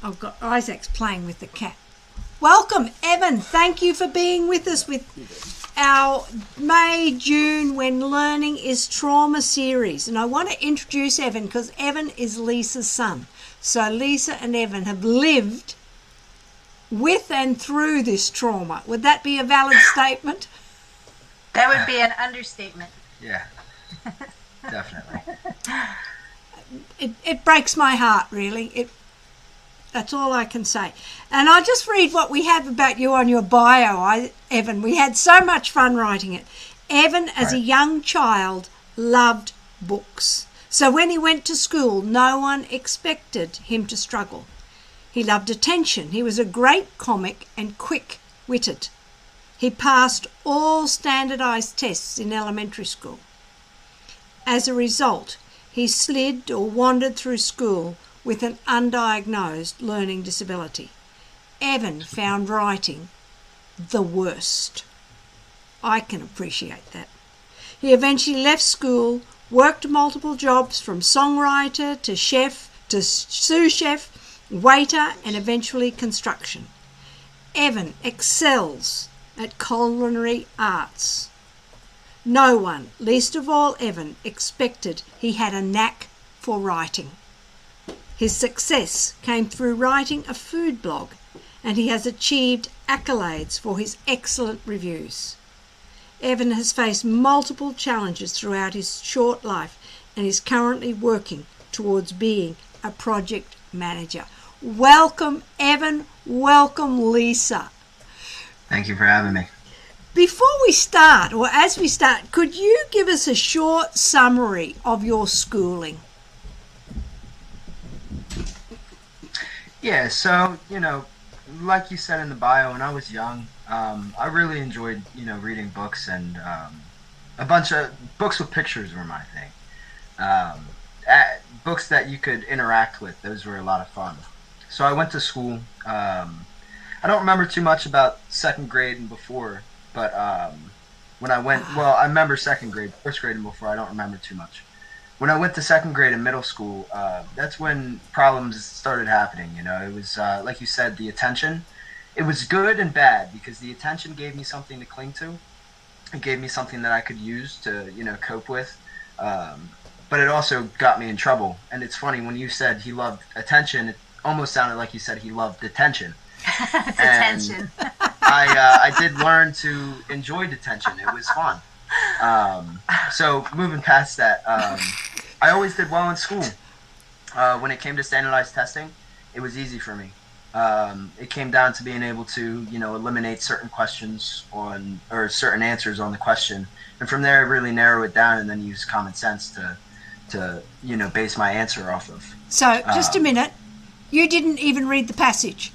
I've got Isaac's playing with the cat. Welcome, Evan. Thank you for being with us with our May, June When Learning is Trauma series. And I want to introduce Evan because Evan is Lisa's son. So Lisa and Evan have lived with and through this trauma. Would that be a valid statement? That would be an understatement. Yeah, definitely. It breaks my heart, really. That's all I can say. And I'll just read what we have about you on your bio, Evan. We had so much fun writing it. Evan, as a young child, loved books. So when he went to school, no one expected him to struggle. He loved attention. He was a great comic and quick-witted. He passed all standardised tests in elementary school. As a result, he slid or wandered through school with an undiagnosed learning disability. Evan found writing the worst. I can appreciate that. He eventually left school, worked multiple jobs from songwriter to chef to sous chef, waiter, and eventually construction. Evan excels at culinary arts. No one, least of all Evan, expected he had a knack for writing. His success came through writing a food blog, and he has achieved accolades for his excellent reviews. Evan has faced multiple challenges throughout his short life and is currently working towards being a project manager. Welcome, Evan. Welcome, Lisa. Thank you for having me. Before we start, or as we start, could you give us a short summary of your schooling? Yeah, so, like you said in the bio, when I was young, I really enjoyed, reading books, and a bunch of books with pictures were my thing. Books that you could interact with, those were a lot of fun. So I went to school. I don't remember too much about second grade and before, but when I went, well, I remember second grade, first grade and before, I don't remember too much. When I went to second grade in middle school, that's when problems started happening. It was, like you said, the attention. It was good and bad because the attention gave me something to cling to. It gave me something that I could use to, cope with. But it also got me in trouble. And it's funny, when you said he loved attention, it almost sounded like you said he loved detention. Detention. I did learn to enjoy detention. It was fun. So moving past that, I always did well in school. When it came to standardized testing, it was easy for me. It came down to being able to, eliminate certain questions or certain answers on the question. And from there, really narrow it down and then use common sense to base my answer off of. So, just a minute. You didn't even read the passage?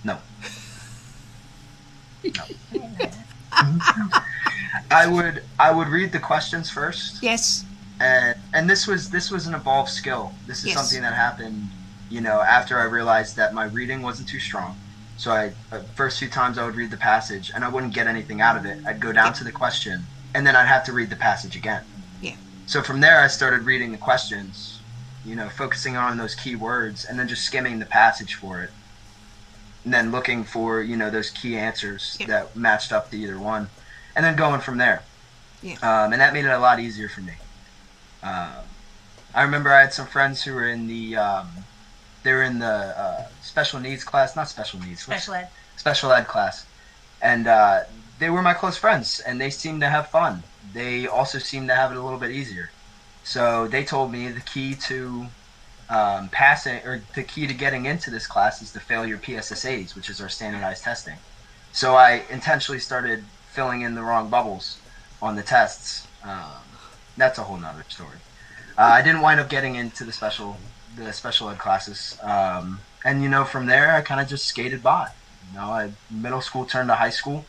No. No. I would read the questions first. Yes. And this was an evolved skill. This is something that happened, after I realized that my reading wasn't too strong. So first few times I would read the passage and I wouldn't get anything out of it. I'd go down to the question and then I'd have to read the passage again. Yeah. So from there I started reading the questions, focusing on those key words and then just skimming the passage for it. And then looking for, those key answers that matched up to either one. And then going from there. Yeah. And that made it a lot easier for me. I remember I had some friends who were in the special needs class, not special needs, special ed class, and they were my close friends, and they seemed to have fun. They also seemed to have it a little bit easier. So they told me the key to passing, or the key to getting into this class, is to fail your PSSAs, which is our standardized testing. So I intentionally started filling in the wrong bubbles on the tests. That's a whole nother story. I didn't wind up getting into the special ed classes, and from there I kind of just skated by. Middle school turned to high school,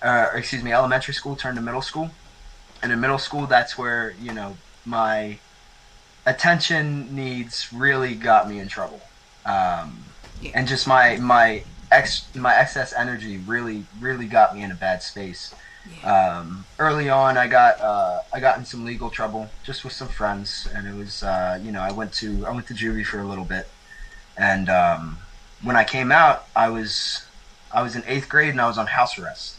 elementary school turned to middle school, and in middle school that's where my attention needs really got me in trouble, and just my excess energy really got me in a bad space. Early on, I got in some legal trouble just with some friends, and it was I went to juvie for a little bit, And when I came out, I was in 8th grade and I was on house arrest.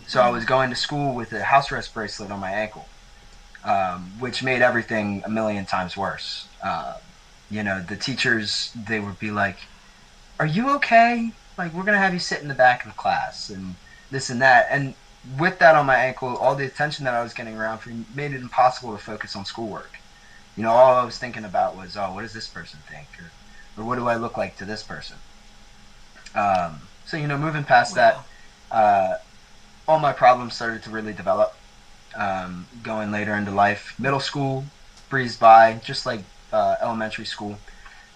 So I was going to school with a house arrest bracelet on my ankle, which made everything a million times worse. The teachers, they would be like, "Are you okay? Like, we're going to have you sit in the back of the class," and this and that. And with that on my ankle, all the attention that I was getting around me made it impossible to focus on schoolwork. All I was thinking about was, oh, what does this person think? Or what do I look like to this person? So, moving past that, all my problems started to really develop. Going later into life, middle school breezed by, just like elementary school.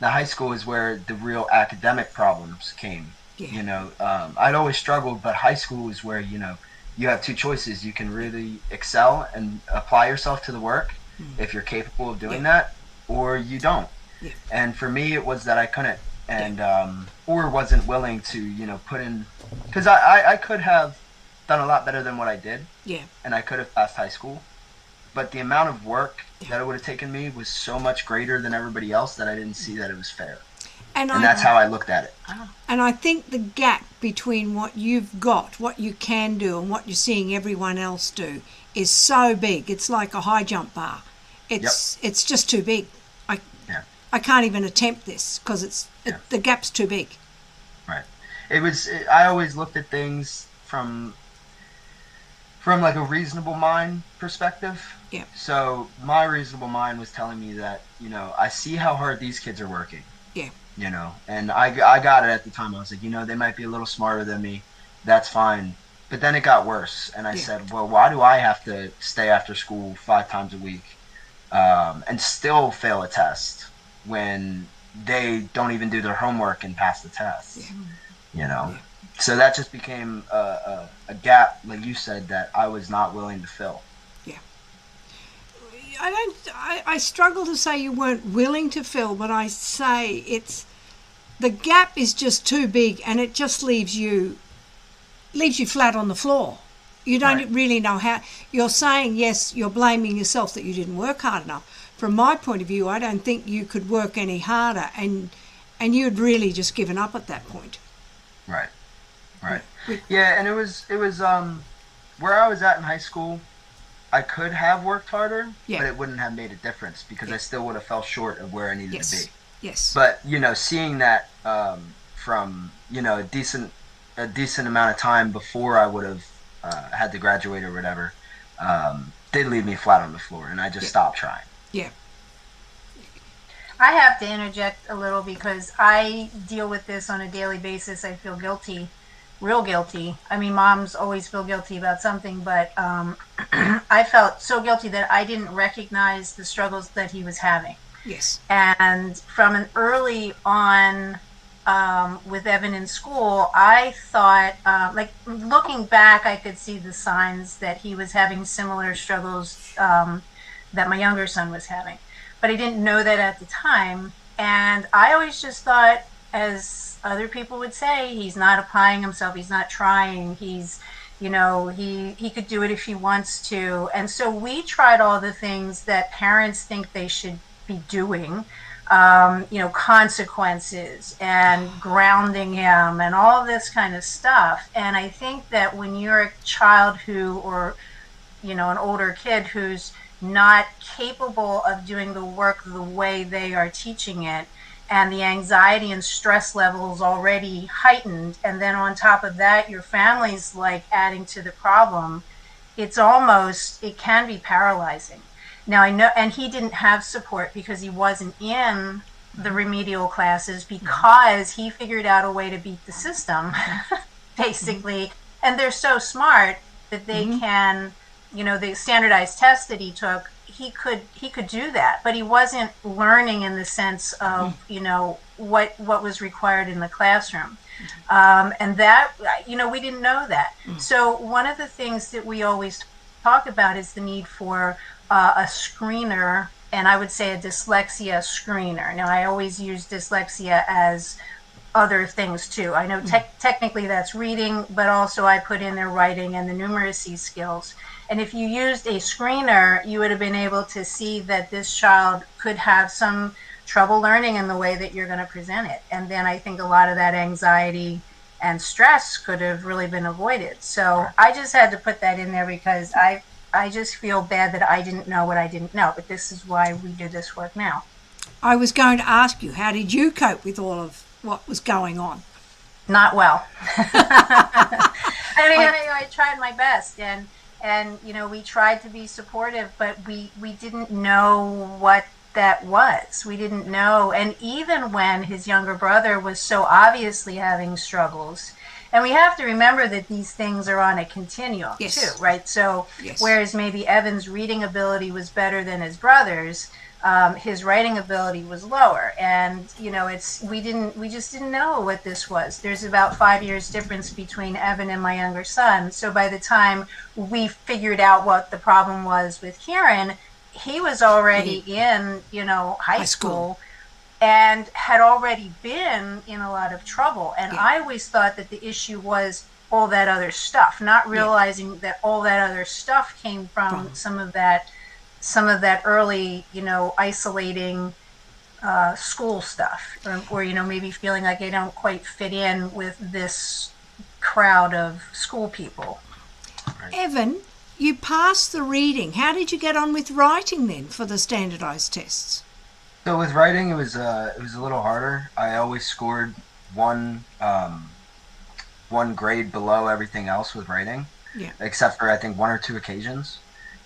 Now, high school is where the real academic problems came. Yeah. I'd always struggled, but high school is where, you have two choices. You can really excel and apply yourself to the work if you're capable of doing that, or you don't. Yeah. And for me, it was that I couldn't, and or wasn't willing to, put in, because I could have done a lot better than what I did. Yeah. And I could have passed high school, but the amount of work that it would have taken me was so much greater than everybody else that I didn't see that it was fair. And that's how I looked at it. And I think the gap between what you've got, what you can do, and what you're seeing everyone else do is so big. It's like a high jump bar. It's just too big. I can't even attempt this because the gap's too big. Right. I always looked at things from like a reasonable mind perspective. Yeah. So my reasonable mind was telling me that, I see how hard these kids are working. Yeah. And I got it at the time. I was like, they might be a little smarter than me. That's fine. But then it got worse. And I said, well, why do I have to stay after school 5 times a week and still fail a test when they don't even do their homework and pass the test? Yeah. So that just became a gap, like you said, that I was not willing to fill. Yeah. I struggle to say you weren't willing to fill, but I say the gap is just too big, and it just leaves you flat on the floor. You don't really know how. You're saying, yes, you're blaming yourself that you didn't work hard enough. From my point of view, I don't think you could work any harder, and you'd really just given up at that point. Right. Yeah, and it was where I was at in high school, I could have worked harder, but it wouldn't have made a difference because I still would have fell short of where I needed to be. Yes. But seeing that from a decent amount of time before I would have had to graduate or whatever, did leave me flat on the floor, and I just stopped trying. Yeah. I have to interject a little because I deal with this on a daily basis. I feel guilty, real guilty. I mean, moms always feel guilty about something, but I felt so guilty that I didn't recognize the struggles that he was having. Yes. And from an early on with Evan in school, I thought, like looking back, I could see the signs that he was having similar struggles that my younger son was having. But I didn't know that at the time. And I always just thought, as other people would say, he's not applying himself, he's not trying, he's, he could do it if he wants to. And so we tried all the things that parents think they should be doing, consequences and grounding him and all this kind of stuff. And I think that when you're a child or an older kid who's not capable of doing the work the way they are teaching it, and the anxiety and stress levels already heightened, and then on top of that your family's like adding to the problem, it can be paralyzing. Now I know, and he didn't have support because he wasn't in the remedial classes, because he figured out a way to beat the system basically. And they're so smart that they can, the standardized test that he took, he could do that, but he wasn't learning in the sense of what was required in the classroom, and that we didn't know that. So one of the things that we always talk about is the need for a screener, and I would say a dyslexia screener. Now I always use dyslexia as other things too. I know technically that's reading, but also I put in their writing and the numeracy skills. And if you used a screener, you would have been able to see that this child could have some trouble learning in the way that you're going to present it. And then I think a lot of that anxiety and stress could have really been avoided. So I just had to put that in there because I just feel bad that I didn't know what I didn't know, but this is why we do this work now. I was going to ask you, how did you cope with all of what was going on? Not well. I tried my best, and we tried to be supportive, but we didn't know what that was. We didn't know. And even when his younger brother was so obviously having struggles, and we have to remember that these things are on a continuum too, right? So whereas maybe Evan's reading ability was better than his brother's, his writing ability was lower, and we just didn't know what this was. There's about 5 years difference between Evan and my younger son, so by the time we figured out what the problem was with Kieran, he was already in high school and had already been in a lot of trouble, and I always thought that the issue was all that other stuff, not realizing that all that other stuff came from some of that early, isolating school stuff, or maybe feeling like I don't quite fit in with this crowd of school people. Evan, you passed the reading. How did you get on with writing then for the standardized tests? So with writing, it was a little harder. I always scored one grade below everything else with writing, except for I think 1 or 2 occasions.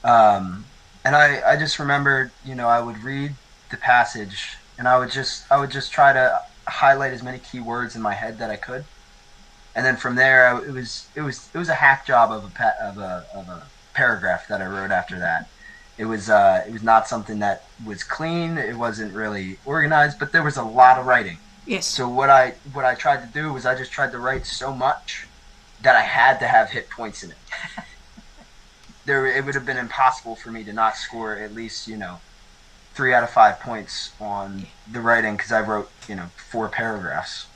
And I just remembered, I would read the passage, and I would just try to highlight as many key words in my head that I could, and then from there, it was a hack job of a paragraph that I wrote after that. It was not something that was clean. It wasn't really organized, but there was a lot of writing. Yes. So what I tried to do was I just tried to write so much that I had to have hit points in it. It would have been impossible for me to not score at least 3 out of 5 points on the writing, because I wrote 4 paragraphs.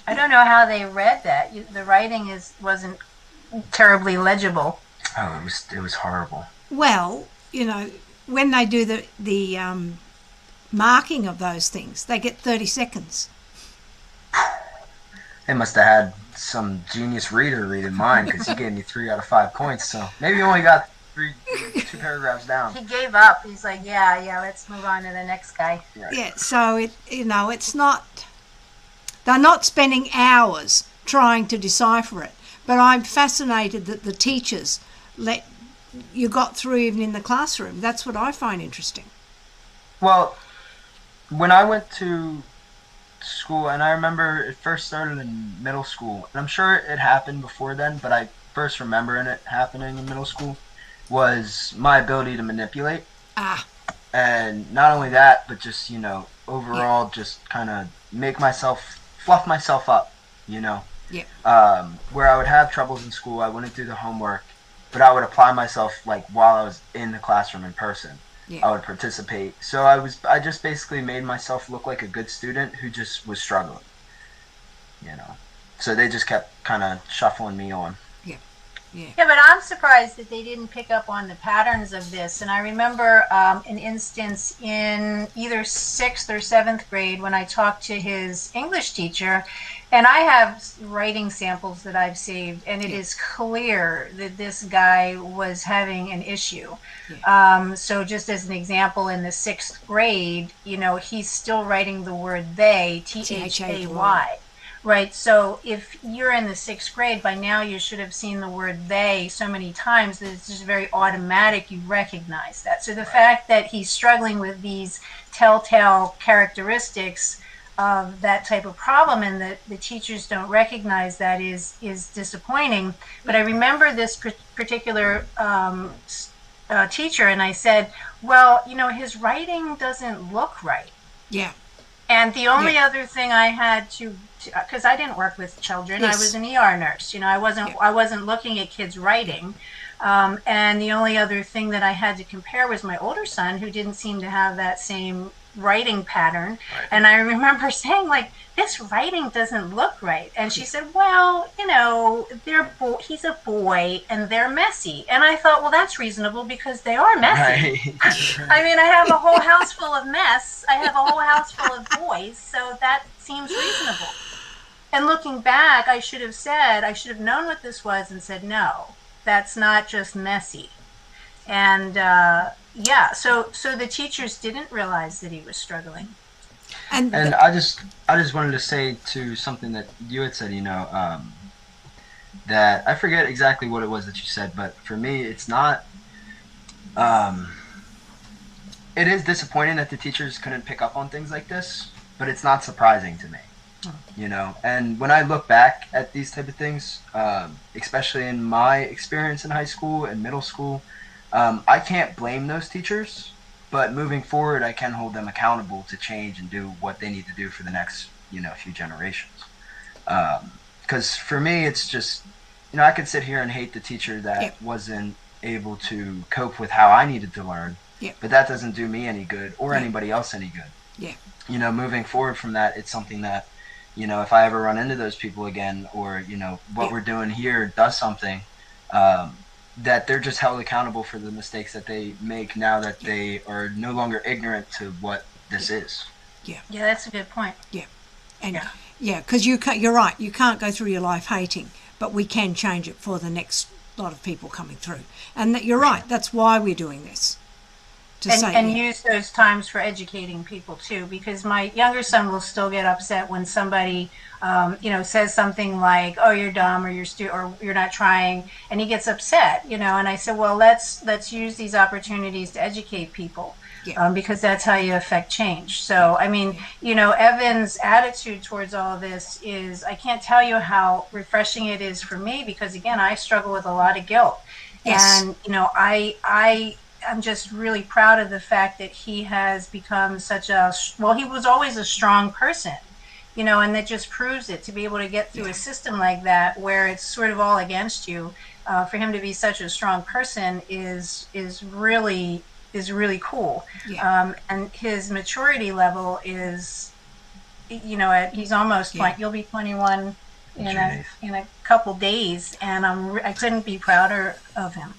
I don't know how they read that. The writing wasn't terribly legible. Oh, it was horrible. Well, when they do the marking of those things, they get 30 seconds. They must have had some genius reader reading mine, because he gave me 3 out of 5 points. So maybe he only got 2 paragraphs down. He gave up. He's like, yeah, let's move on to the next guy. Yeah. So it's not. They're not spending hours trying to decipher it. But I'm fascinated that the teachers you got through even in the classroom. That's what I find interesting. Well, when I went to school, and I remember it first started in middle school, and I'm sure it happened before then, but I first remember it happening in middle school, was my ability to manipulate. And not only that, but just, overall just kind of fluff myself up, where I would have troubles in school, I wouldn't do the homework, but I would apply myself while I was in the classroom in person. I would participate. So I just basically made myself look like a good student who just was struggling, So they just kept kind of shuffling me on. Yeah, but I'm surprised that they didn't pick up on the patterns of this. And I remember an instance in either 6th or 7th grade when I talked to his English teacher, and I have writing samples that I've saved, and it is clear that this guy was having an issue. So just as an example, in the 6th grade, he's still writing the word they, T-H-A-Y. Right, so if you're in the 6th grade, by now you should have seen the word they so many times that it's just very automatic, you recognize that. So the fact that he's struggling with these telltale characteristics of that type of problem, and that the teachers don't recognize that, is disappointing. But I remember this particular teacher, and I said, well, his writing doesn't look right. Yeah. And the only other thing I had to, because I didn't work with children, I was an ER nurse. I wasn't looking at kids writing, and the only other thing that I had to compare was my older son, who didn't seem to have that same writing pattern. And I remember saying, like, this writing doesn't look right. And she said, well, you know, he's a boy and they're messy. And I thought, well, that's reasonable because they are messy. Right. I mean, I have a whole house full of mess. I have a whole house full of boys. So that seems reasonable. And looking back, I should have known what this was and said, no, that's not just messy. And yeah, so the teachers didn't realize that he was struggling. And I just wanted to say to something that you had said, you know, that I forget exactly what it was that you said, but for me, it's not. It is disappointing that the teachers couldn't pick up on things like this, but it's not surprising to me. You know, and when I look back at these type of things, especially in my experience in high school and middle school, I can't blame those teachers, but moving forward, I can hold them accountable to change and do what they need to do for the next, you know, few generations. Because for me, it's just, you know, I could sit here and hate the teacher that wasn't able to cope with how I needed to learn, but that doesn't do me any good or anybody else any good. Yeah. You know, moving forward from that, it's something that, you know, if I ever run into those people again, or, you know, what we're doing here does something, that they're just held accountable for the mistakes that they make now that they are no longer ignorant to what this is. Yeah, that's a good point. Yeah, and because you're right, you can't go through your life hating, but we can change it for the next lot of people coming through. And that you're right, that's why we're doing this. And use those times for educating people too, because my younger son will still get upset when somebody, you know, says something like, "Oh, you're dumb," or or "You're not trying," and he gets upset, you know. And I said, "Well, let's use these opportunities to educate people, because that's how you affect change." So, I mean, you know, Evan's attitude towards all of this is, I can't tell you how refreshing it is for me, because again, I struggle with a lot of guilt, and you know, I'm just really proud of the fact that he has become he was always a strong person, you know, and that just proves it, to be able to get through a system like that where it's sort of all against you. For him to be such a strong person is really cool. And his maturity level is, you know, he's almost you'll be 21 in a couple days, and I couldn't be prouder of him.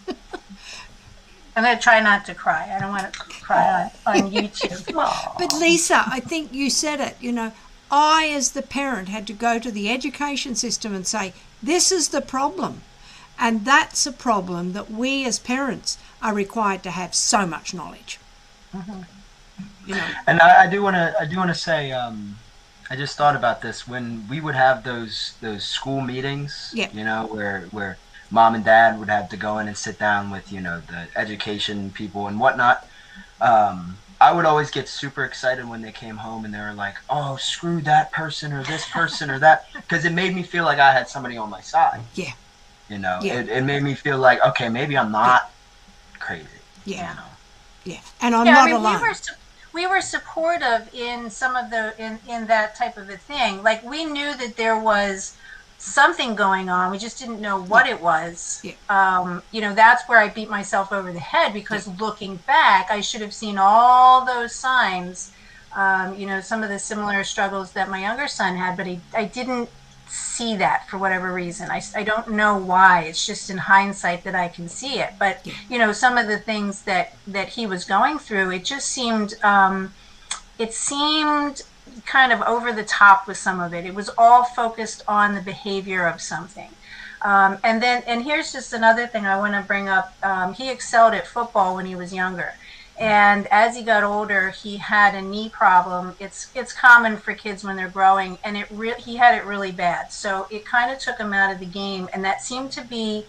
I'm going to try not to cry. I don't want to cry on YouTube. But Lisa, I think you said it, you know, I as the parent had to go to the education system and say, this is the problem. And that's a problem that we as parents are required to have so much knowledge. Mm-hmm. You know. And I do want to say, I just thought about this when we would have those school meetings, you know, where Mom and Dad would have to go in and sit down with, you know, the education people and whatnot. I would always get super excited when they came home and they were like, "Oh, screw that person or this person or that," because it made me feel like I had somebody on my side. Yeah. You know, it made me feel like, okay, maybe I'm not crazy. Yeah. You know? Yeah. And I'm not alone. We were supportive in some of in that type of a thing. Like, we knew that there was something going on, we just didn't know what it was. You know, that's where I beat myself over the head, because looking back, I should have seen all those signs, you know, some of the similar struggles that my younger son had, but I didn't see that for whatever reason. I don't know why. It's just in hindsight that I can see it. But you know, some of the things that he was going through, it just seemed kind of over the top with some of it. It was all focused on the behavior of something. And here's just another thing I want to bring up. He excelled at football when he was younger. And as he got older, he had a knee problem. It's common for kids when they're growing, and he had it really bad. So it kind of took him out of the game, and that seemed to be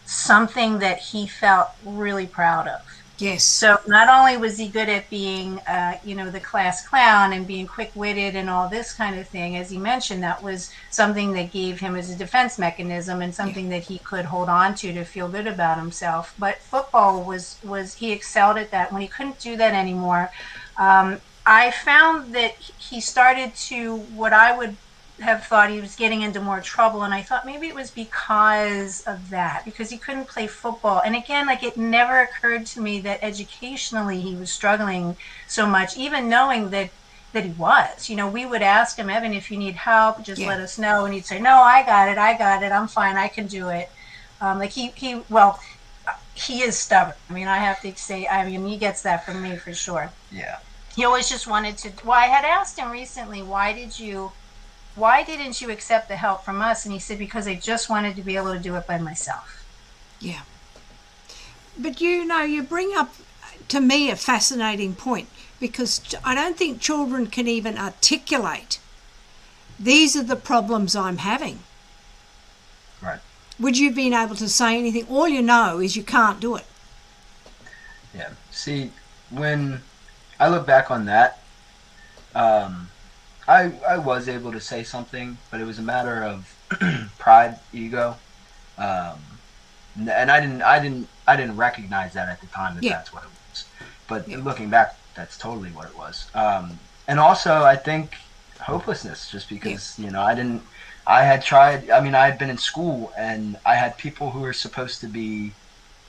something that he felt really proud of. Yes. So not only was he good at being, you know, the class clown and being quick-witted and all this kind of thing, as he mentioned, that was something that gave him as a defense mechanism and something that he could hold on to feel good about himself. But football was he excelled at that. When he couldn't do that anymore, I found that he started to, what I would have thought he was getting into more trouble, and I thought maybe it was because of that, because he couldn't play football. And again, like, it never occurred to me that educationally he was struggling so much, even knowing that he was. You know, we would ask him, Evan, if you need help, just let us know. And he'd say, no, I got it, I'm fine, I can do it. Like he is stubborn. I mean, I have to say, I mean, he gets that from me for sure. Yeah. He always just wanted to. Well, I had asked him recently, why didn't you accept the help from us? And he said, because I just wanted to be able to do it by myself. Yeah. But you bring up, to me, a fascinating point, because I don't think children can even articulate, these are the problems I'm having. Right. Would you have been able to say anything? All you know is you can't do it. Yeah. See, when I look back on that, I was able to say something, but it was a matter of pride, ego, and I didn't recognize that at the time that that's what it was. But looking back, that's totally what it was. And also, I think hopelessness, just because I had tried. I mean, I had been in school, and I had people who were supposed to be,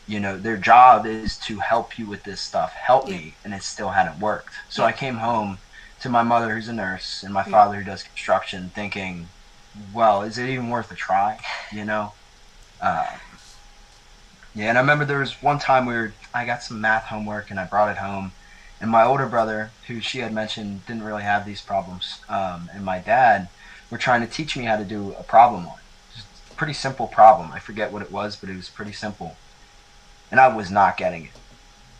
their job is to help you with this stuff, help me, and it still hadn't worked. So I came home to my mother, who's a nurse, and my father, who does construction, thinking, well, is it even worth a try? And I remember there was one time I got some math homework, and I brought it home, and my older brother, who she had mentioned didn't really have these problems, and my dad were trying to teach me how to do a problem on it. Just a pretty simple problem. I forget what it was, but it was pretty simple. And I was not getting it.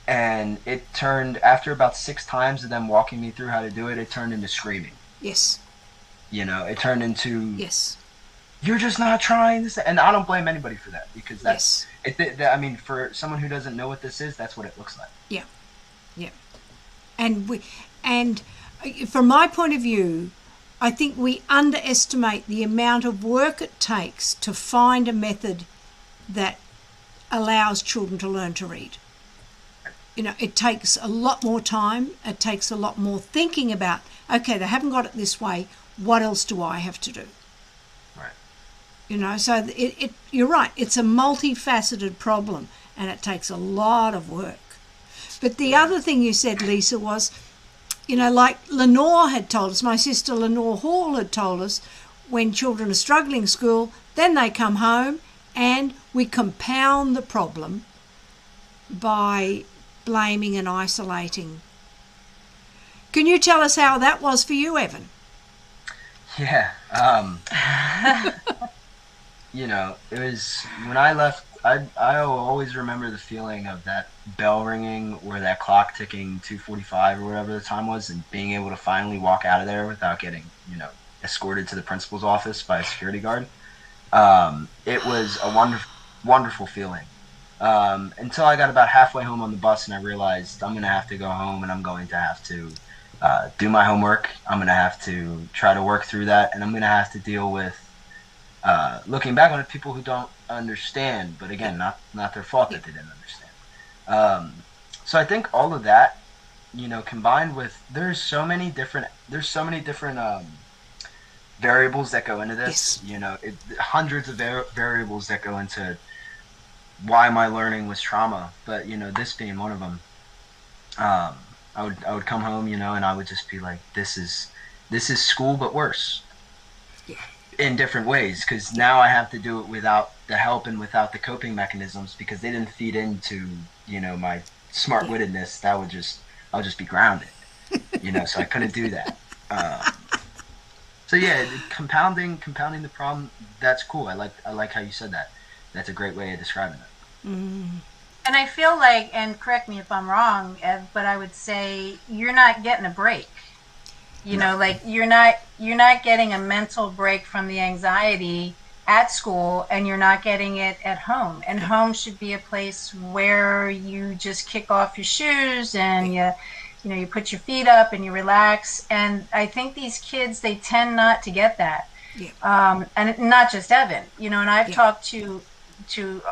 And it turned, after about 6 times of them walking me through how to do it, it turned into screaming. Yes. It turned into, yes, you're just not trying this. And I don't blame anybody for that, because that's, yes. I mean, for someone who doesn't know what this is, that's what it looks like. Yeah. Yeah. And from my point of view, I think we underestimate the amount of work it takes to find a method that allows children to learn to read. It takes a lot more time. It takes a lot more thinking about, okay, they haven't got it this way. What else do I have to do? Right. So you're right. It's a multifaceted problem, and it takes a lot of work. But the other thing you said, Lisa, was, like Lenore had told us, my sister Lenore Hall had told us, when children are struggling in school, then they come home and we compound the problem by blaming and isolating. Can you tell us how that was for you, Evan? Yeah. It was, when I left, I always remember the feeling of that bell ringing or that clock ticking 2:45 or whatever the time was, and being able to finally walk out of there without getting, escorted to the principal's office by a security guard. It was a wonderful, wonderful feeling. Until I got about halfway home on the bus, and I realized I'm going to have to go home, and I'm going to have to do my homework. I'm going to have to try to work through that, and I'm going to have to deal with looking back on it, people who don't understand, but again, not their fault that they didn't understand. So I think all of that, combined with, there's so many different variables that go into this. Yes. Hundreds of variables that go into why my learning was trauma, but this being one of them. I would come home, and I would just be like, this is school but worse. Yeah. In different ways, because now I have to do it without the help and without the coping mechanisms, because they didn't feed into my smart-wittedness. I'll just be grounded, so I couldn't do that. So yeah, compounding the problem, that's cool. I like how you said that. That's a great way of describing it. Mm. And I feel like, and correct me if I'm wrong, Ev, but I would say you're not getting a break. Like you're not getting a mental break from the anxiety at school, and you're not getting it at home. And home should be a place where you just kick off your shoes and you put your feet up and you relax. And I think these kids, they tend not to get that. Yeah. And not just Evan, and I've talked to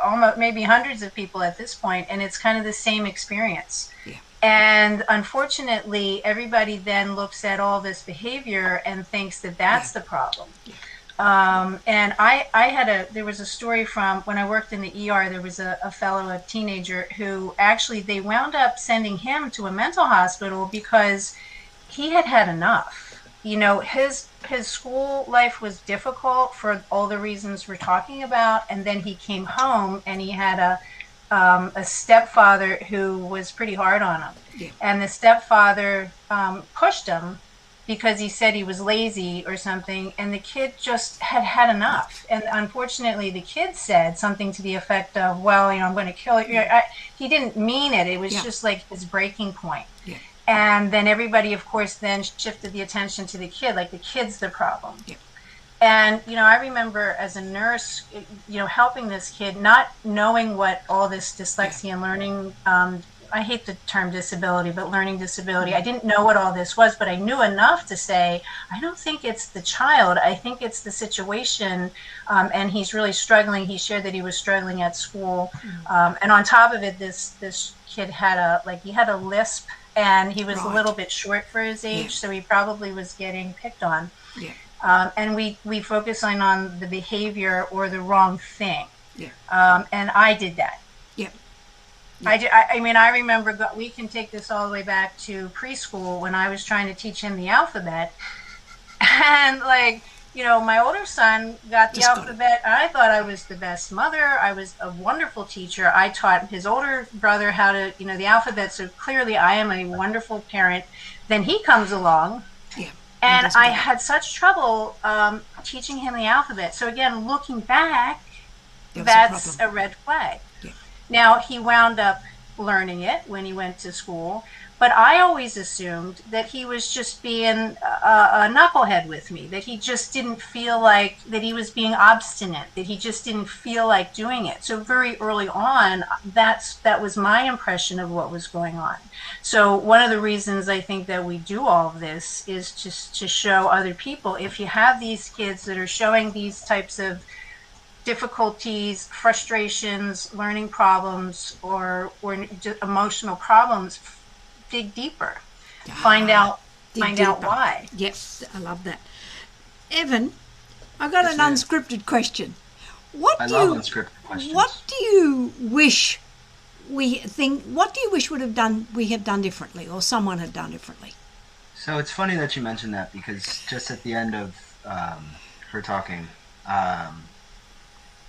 almost maybe hundreds of people at this point, and it's kind of the same experience. Yeah. And unfortunately, everybody then looks at all this behavior and thinks that that's the problem. And there was a story from when I worked in the ER. There was a fellow, a teenager, who actually they wound up sending him to a mental hospital because he had had enough. You know, his school life was difficult for all the reasons we're talking about, and then he came home and he had a stepfather who was pretty hard on him. Yeah. And the stepfather pushed him because he said he was lazy or something, and the kid just had enough. And unfortunately, the kid said something to the effect of, well, you know, I'm going to kill you. He didn't mean it. It was just like his breaking point. Yeah. And then everybody, of course, then shifted the attention to the kid, like the kid's the problem. Yeah. And, you know, I remember as a nurse, you know, helping this kid, not knowing what all this dyslexia and learning, I hate the term disability, but learning disability, I didn't know what all this was, but I knew enough to say, I don't think it's the child, I think it's the situation, and he's really struggling. He shared that he was struggling at school, and on top of it, this kid had a lisp, and he was a little bit short for his age, so he probably was getting picked on. Yeah. And we focus on the behavior or the wrong thing. Yeah. And I did that. Yeah. I mean, I remember, we can take this all the way back to preschool when I was trying to teach him the alphabet. And, like, you know, my older son got the alphabet. I thought I was the best mother. I was a wonderful teacher. I taught his older brother how to, you know, the alphabet. So clearly I am a wonderful parent. Then he comes along. Yeah. And I had such trouble teaching him the alphabet. So again, looking back, that's a red flag. Yeah. Now, he wound up learning it when he went to school, but I always assumed that he was just being a knucklehead with me, that he just didn't feel like, that he was being obstinate, that he just didn't feel like doing it. So very early on, that was my impression of what was going on. So one of the reasons I think that we do all of this is just to show other people, if you have these kids that are showing these types of difficulties, frustrations, learning problems, or emotional problems, dig deeper. Find out why. Yes, I love that. Evan, I got an unscripted question. I love unscripted questions. What do you wish we have done differently, or someone had done differently? So it's funny that you mentioned that, because just at the end of her talking,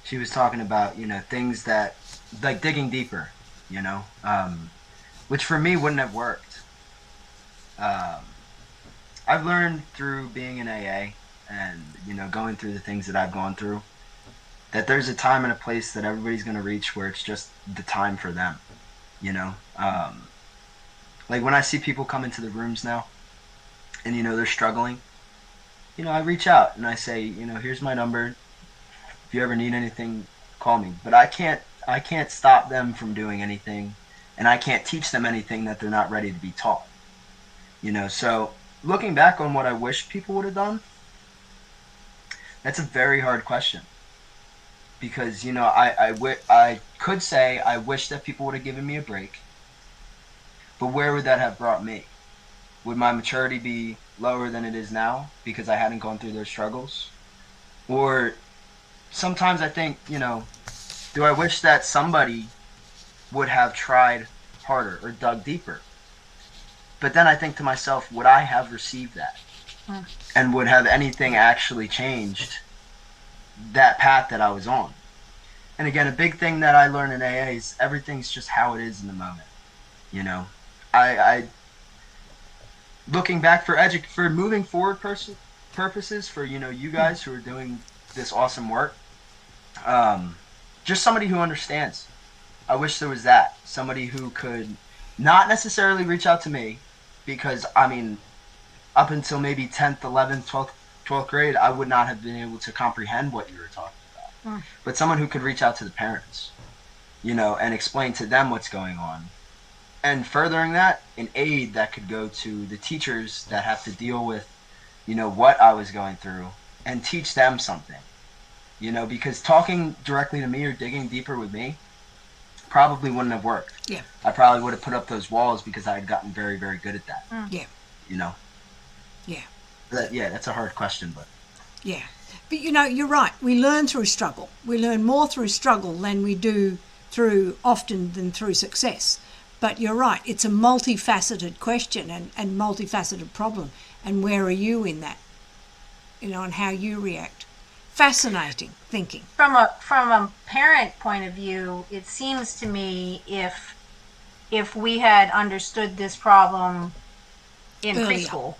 she was talking about, you know, things that, like digging deeper, you know, which for me wouldn't have worked. I've learned through being in AA and, you know, going through the things that I've gone through, that there's a time and a place that everybody's going to reach where it's just the time for them, you know. Like when I see people come into the rooms now and, you know, they're struggling, you know, I reach out and I say, you know, here's my number. If you ever need anything, call me. But I can't stop them from doing anything, and I can't teach them anything that they're not ready to be taught. You know, so looking back on what I wish people would have done, that's a very hard question. Because, you know, I could say I wish that people would have given me a break, but where would that have brought me? Would my maturity be lower than it is now because I hadn't gone through those struggles? Or sometimes I think, you know, do I wish that somebody would have tried harder or dug deeper? But then I think to myself, would I have received that? And would have anything actually changed that path that I was on? And again, a big thing that I learned in AA is everything's just how it is in the moment. You know, I looking back for moving forward purposes, for, you know, you guys who are doing this awesome work, just somebody who understands. I wish there was that. Somebody who could not necessarily reach out to me, because, I mean, up until maybe 10th, 11th, 12th grade, I would not have been able to comprehend what you were talking about. But someone who could reach out to the parents, you know, and explain to them what's going on. And furthering that, an aid that could go to the teachers that have to deal with, you know, what I was going through, and teach them something. You know, because talking directly to me or digging deeper with me probably wouldn't have worked. Yeah. I probably would have put up those walls because I had gotten very, very good at that. Yeah. You know? Yeah. That's a hard question, but... Yeah. But, you're right. We learn through struggle. We learn more through struggle than we do often than through success. But you're right. It's a multifaceted question and multifaceted problem. And where are you in that? And how you react. Fascinating thinking. From a parent point of view, it seems to me if we had understood this problem in Earlier. preschool,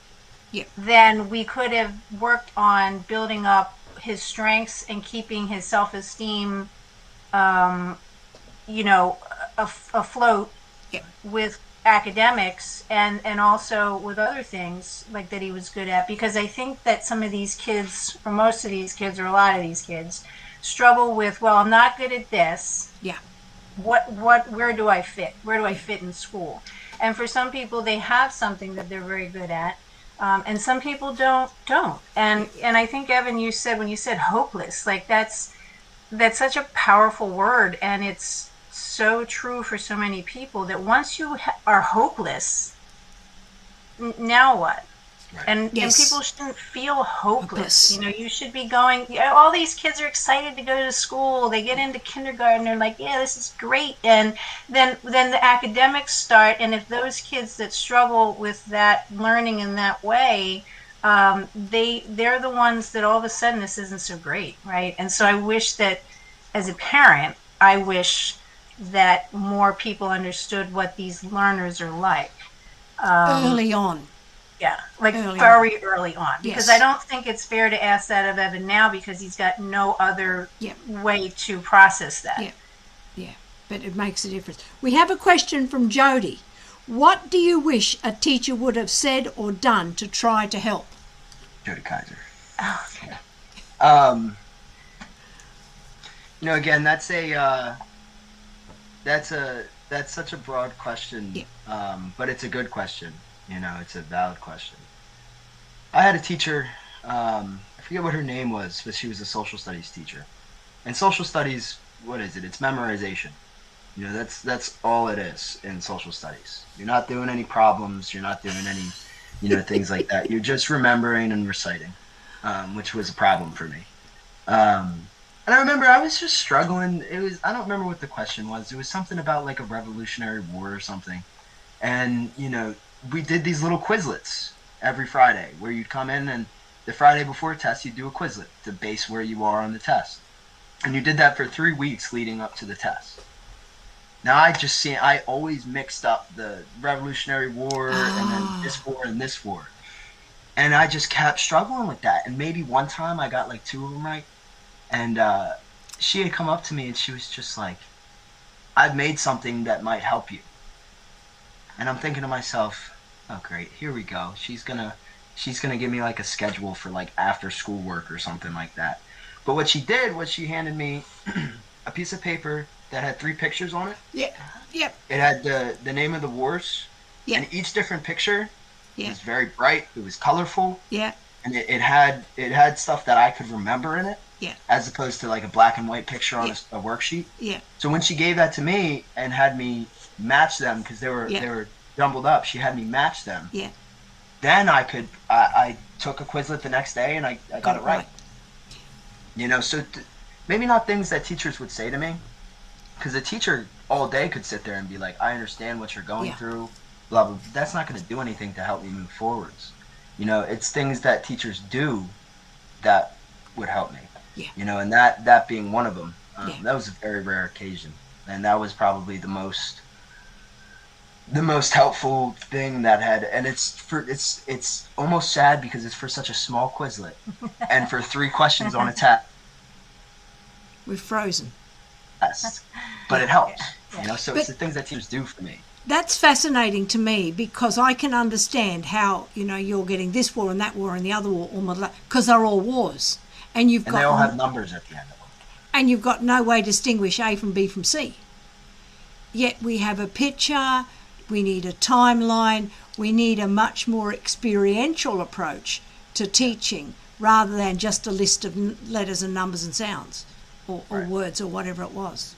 Yep. then we could have worked on building up his strengths and keeping his self-esteem, afloat Yep. with academics and also with other things like that he was good at, because I think that some of these kids, or most of these kids, or a lot of these kids, struggle with, well, I'm not good at this. Yeah. Where do I fit? Where do I fit in school? And for some people, they have something that they're very good at, and some people don't. And I think, Evan, you said, when you said hopeless, like that's such a powerful word, and it's so true for so many people that once you are hopeless, now what? Right. And Yes. people shouldn't feel hopeless. Hopeless. You should be going, all these kids are excited to go to school. They get into kindergarten. They're like, yeah, this is great. And then the academics start. And if those kids that struggle with that learning in that way, they're the ones that all of a sudden this isn't so great, right? And so I wish that as a parent, I wish that more people understood what these learners are like. Early on. Yeah, like Early very early on. Because Yes. I don't think it's fair to ask that of Evan now, because he's got no other Yep. way to process that. Yeah. Yeah. But it makes a difference. We have a question from Jody. What do you wish a teacher would have said or done to try to help? Jody Kaiser. Oh, okay. Again, that's such a broad question. Yeah. But it's a good question. It's a valid question. I had a teacher, I forget what her name was, but she was a social studies teacher. And social studies, what is it? It's memorization. That's all it is in social studies. You're not doing any problems. You're not doing any, things like that. You're just remembering and reciting, which was a problem for me. And I remember I was just struggling. I don't remember what the question was. It was something about like a Revolutionary War or something. And, we did these little Quizlets every Friday where you'd come in, and the Friday before a test, you'd do a Quizlet to base where you are on the test. And you did that for 3 weeks leading up to the test. Now I always mixed up the Revolutionary War and then this war and this war. And I just kept struggling with that. And maybe one time I got like 2 of them right. And she had come up to me and she was just like, I've made something that might help you. And I'm thinking to myself, oh great, here we go. She's gonna give me like a schedule for like after school work or something like that. But what she did was she handed me a piece of paper that had 3 pictures on it. Yeah. Yep. It had the name of the wars. Yeah. And each different picture Yeah. was very bright. It was colorful. Yeah. And it had stuff that I could remember in it. Yeah. As opposed to like a black and white picture on a worksheet. Yeah. So when she gave that to me and had me match them, because they were jumbled up, she had me match them. Yeah. Then I took a Quizlet the next day and I got it right. So maybe not things that teachers would say to me, because a teacher all day could sit there and be like, I understand what you're going through, blah, blah. That's not going to do anything to help me move forwards. It's things that teachers do that would help me. Yeah. And that being one of them. Yeah. That was a very rare occasion. And that was probably the most helpful thing that had, and it's almost sad because it's for such a small Quizlet and for 3 questions on a test. We're frozen. But it helps, so But it's the things that teachers do for me. That's fascinating to me because I can understand how, you're getting this war and that war and the other war, because they're all wars. And they all have numbers at the end of them. And you've got no way to distinguish A from B from C. Yet we have a picture, we need a timeline, we need a much more experiential approach to teaching rather than just a list of letters and numbers and sounds or words or whatever it was,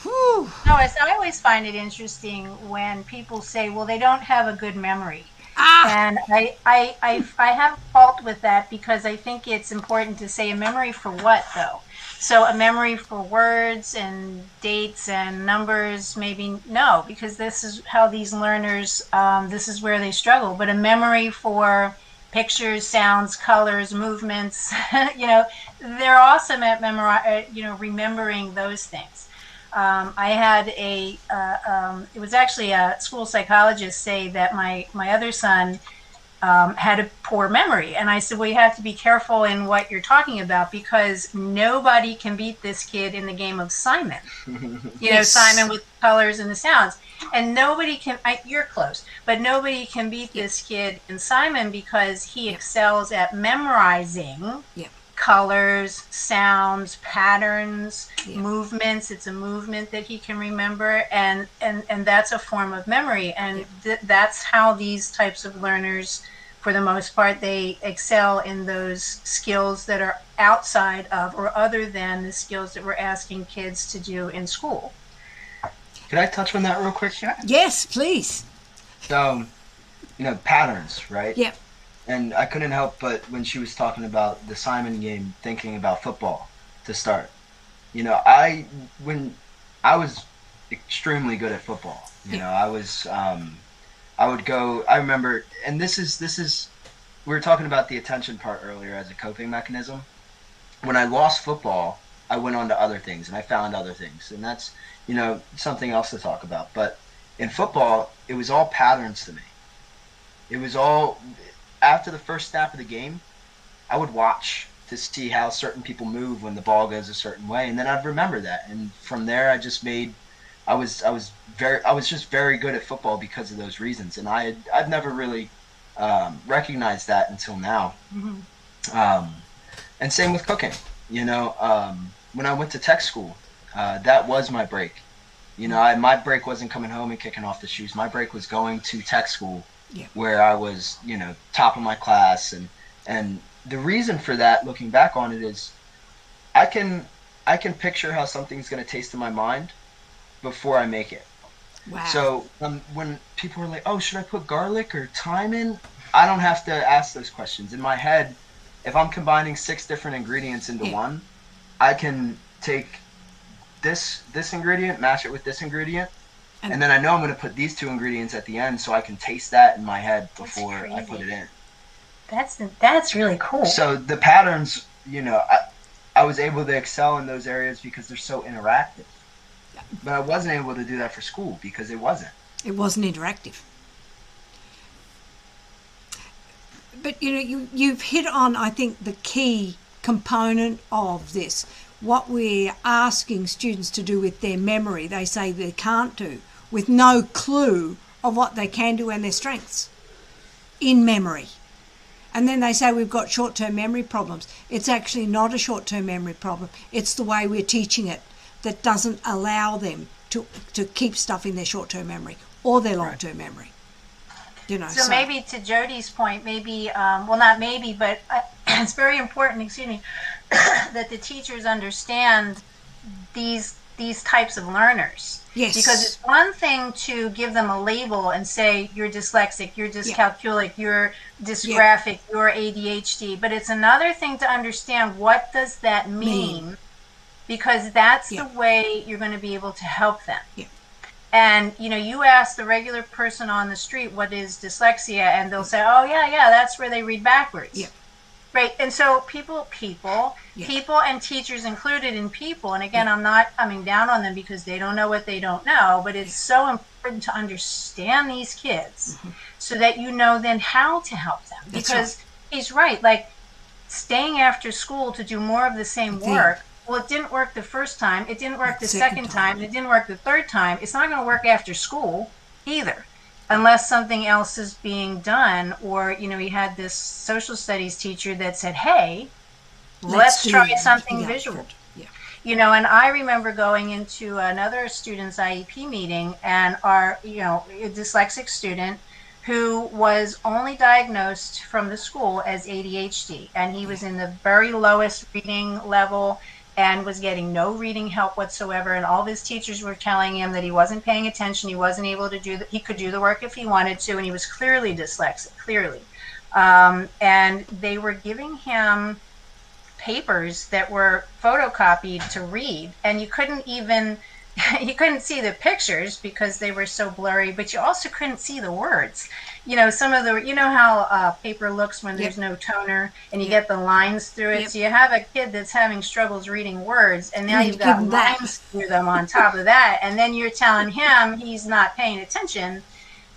Whew. Lois, I always find it interesting when people say, well, they don't have a good memory. Ah, And I have fault with that, because I think it's important to say a memory for what, though? So a memory for words and dates and numbers, maybe no, because this is how these learners, this is where they struggle. But a memory for pictures, sounds, colors, movements, they're awesome at remembering those things. I had it was actually a school psychologist say that my other son had a poor memory. And I said, well, you have to be careful in what you're talking about, because nobody can beat this kid in the game of Simon. Yes. Simon with the colors and the sounds. And nobody can, you're close, but nobody can beat this kid in Simon, because he excels at memorizing colors, sounds, patterns, movements. It's a movement that he can remember, and that's a form of memory. And that's how these types of learners, for the most part, they excel in those skills that are outside of or other than the skills that we're asking kids to do in school. Could I touch on that real quick? Sure. yes, please. So, patterns, right? Yep. And I couldn't help but, when she was talking about the Simon game, thinking about football to start. When I was extremely good at football. I was I would go. I remember, and this is we were talking about the attention part earlier as a coping mechanism. When I lost football, I went on to other things, and I found other things, and that's something else to talk about. But in football, it was all patterns to me. It was all. After the first snap of the game, I would watch to see how certain people move when the ball goes a certain way, and then I'd remember that. And from there, I was just very good at football because of those reasons, and I've never really recognized that until now. Mm-hmm. And same with cooking. When I went to tech school, that was my break. My break wasn't coming home and kicking off the shoes. My break was going to tech school. Yeah. Where I was, top of my class, and the reason for that, looking back on it, is I can picture how something's going to taste in my mind before I make it. Wow. So when people are like, "Oh, should I put garlic or thyme in?" I don't have to ask those questions. In my head, if I'm combining 6 different ingredients into one, I can take this ingredient, match it with this ingredient. And then I know I'm going to put these 2 ingredients at the end, so I can taste that in my head before I put it in. That's really cool. So the patterns, I was able to excel in those areas because they're so interactive. But I wasn't able to do that for school because it wasn't. It wasn't interactive. But you've hit on, I think, the key component of this. What we're asking students to do with their memory, they say they can't do, with no clue of what they can do and their strengths in memory. And then they say we've got short-term memory problems. It's actually not a short-term memory problem. It's the way we're teaching it that doesn't allow them to keep stuff in their short-term memory or their long-term memory. So maybe to Jody's point, maybe, not maybe, but it's very important, that the teachers understand these types of learners. Yes. Because it's one thing to give them a label and say, you're dyslexic, you're dyscalculic, you're dysgraphic, you're ADHD. But it's another thing to understand, what does that mean? Because that's the way you're going to be able to help them. Yeah. And, you ask the regular person on the street, what is dyslexia? And they'll say, oh, yeah, that's where they read backwards. Yeah. Right. And so people and teachers included in people. And again, I'm not coming down on them because they don't know what they don't know. But it's so important to understand these kids so that you know then how to help them. Because he's right. Like staying after school to do more of the same work. Well, it didn't work the first time. It didn't work the second time. It didn't work the third time. It's not going to work after school either, unless something else is being done. Or, he had this social studies teacher that said, hey, let's try something visual. Yeah. And I remember going into another student's IEP meeting, and our, a dyslexic student who was only diagnosed from the school as ADHD. And he was in the very lowest reading level. and was getting no reading help whatsoever. And all of his teachers were telling him that he wasn't paying attention. He wasn't able to he could do the work if he wanted to. And he was clearly dyslexic, clearly. And they were giving him papers that were photocopied to read. And you couldn't see the pictures because they were so blurry, but you also couldn't see the words. Some of the, how paper looks when there's no toner and you get the lines through it. So you have a kid that's having struggles reading words, and now you've got lines through them on top of that. And then you're telling him he's not paying attention.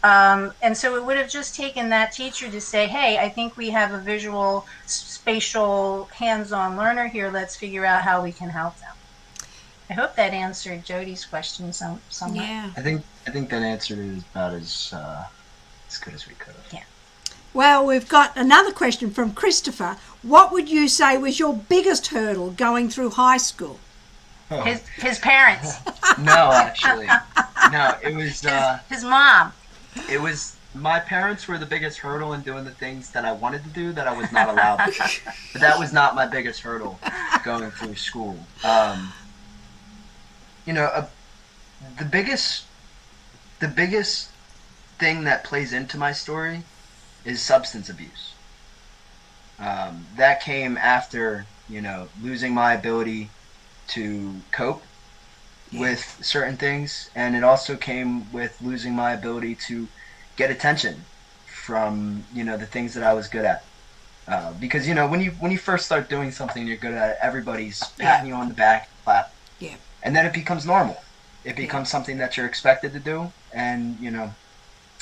And so it would have just taken that teacher to say, hey, I think we have a visual, spatial, hands-on learner here. Let's figure out how we can help them. I hope that answered Jody's question somewhat. Yeah. I think that answered it about as good as we could have. Yeah. Well, we've got another question from Christopher. What would you say was your biggest hurdle going through high school? Oh. His parents. No, actually. No, it was... his mom. It was... My parents were the biggest hurdle in doing the things that I wanted to do that I was not allowed to do. But that was not my biggest hurdle going through school. The biggest thing that plays into my story is substance abuse. That came after, losing my ability to cope with certain things, and it also came with losing my ability to get attention from, the things that I was good at. Because, when you first start doing something you're good at, everybody's patting you on the back, clap. Yeah. And then it becomes normal. It becomes something that you're expected to do, and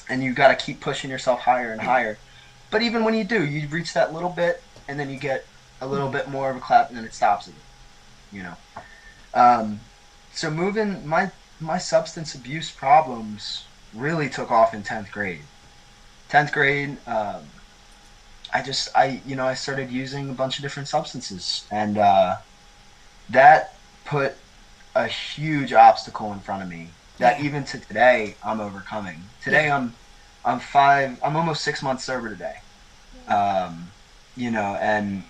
and you got to keep pushing yourself higher and higher. But even when you do, you reach that little bit, and then you get a little bit more of a clap, and then it stops again. So moving my substance abuse problems really took off in 10th grade. 10th grade, I started using a bunch of different substances, and that put a huge obstacle in front of me that even to today I'm overcoming. Today I'm almost 6 months sober today. And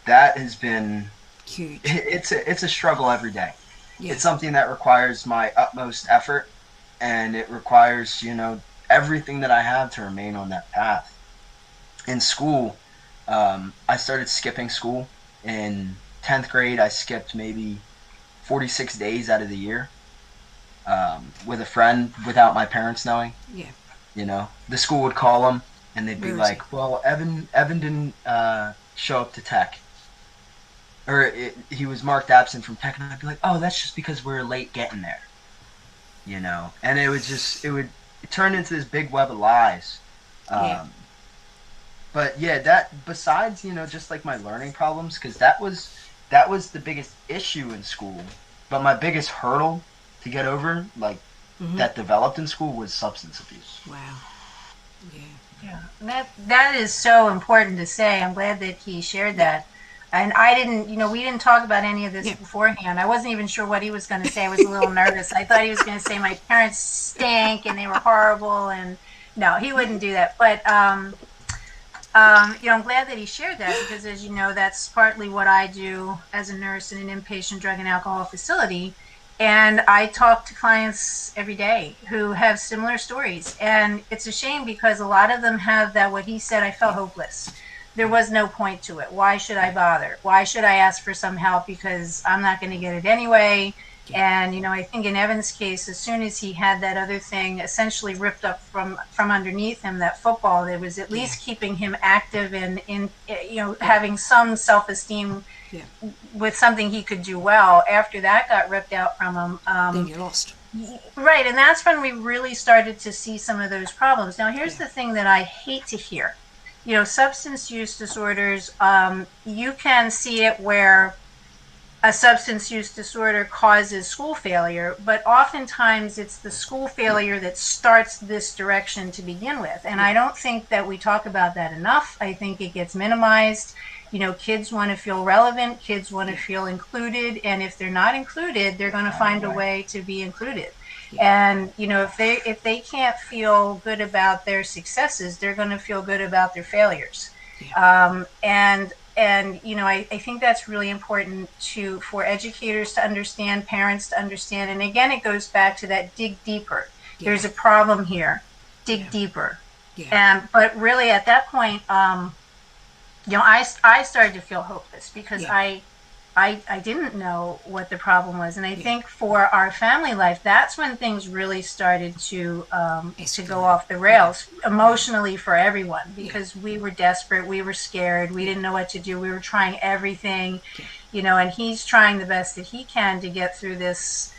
that has been huge. It's a struggle every day. Yeah. It's something that requires my utmost effort, and it requires, everything that I have to remain on that path. In school, I started skipping school. In 10th grade, I skipped maybe 46 days out of the year with a friend without my parents knowing. Yeah. The school would call them, and they'd be like, well, Evan didn't show up to tech. Or he was marked absent from tech, and I'd be like, oh, that's just because we were late getting there. And it turned into this big web of lies. But yeah, that besides, just like my learning problems, because that was the biggest issue in school. But my biggest hurdle to get over, that developed in school, was substance abuse. Wow. Yeah. Yeah. That is so important to say. I'm glad that he shared that. And I didn't, we didn't talk about any of this beforehand. I wasn't even sure what he was going to say. I was a little nervous. I thought he was going to say my parents stank and they were horrible. And no, he wouldn't do that. But, I'm glad that he shared that, because as you know, that's partly what I do as a nurse in an inpatient drug and alcohol facility. And I talk to clients every day who have similar stories. And it's a shame because a lot of them have that, what he said, I felt hopeless. There was no point to it. Why should I bother? Why should I ask for some help? Because I'm not going to get it anyway. And, I think in Evan's case, as soon as he had that other thing essentially ripped up from underneath him, that football, that was at least keeping him active and having some self-esteem with something he could do well. After that got ripped out from him. Then you're lost. Right. And that's when we really started to see some of those problems. Now, here's the thing that I hate to hear. Substance use disorders, you can see it where a substance use disorder causes school failure, but oftentimes it's the school failure that starts this direction to begin with. And I don't think that we talk about that enough. I think it gets minimized. Kids want to feel relevant, kids want to feel included, and if they're not included, they're going to find a way to be included. And if they can't feel good about their successes, they're going to feel good about their failures. And I think that's really important for educators to understand, parents to understand. And again, it goes back to that dig deeper. Yeah. There's a problem here. Dig deeper. Yeah. But really at that point, I started to feel hopeless because I didn't know what the problem was. And I think for our family life, that's when things really started to go off the rails emotionally for everyone, because we were desperate, we were scared, we didn't know what to do, we were trying everything, and he's trying the best that he can to get through this,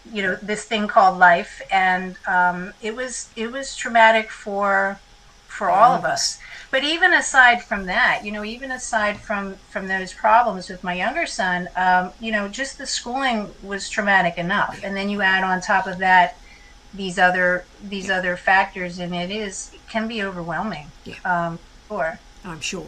this thing called life. And it was traumatic for all of us. But even aside from that, even aside from those problems with my younger son, just the schooling was traumatic enough. And then you add on top of that these other factors, and it can be overwhelming. Yeah. I'm sure.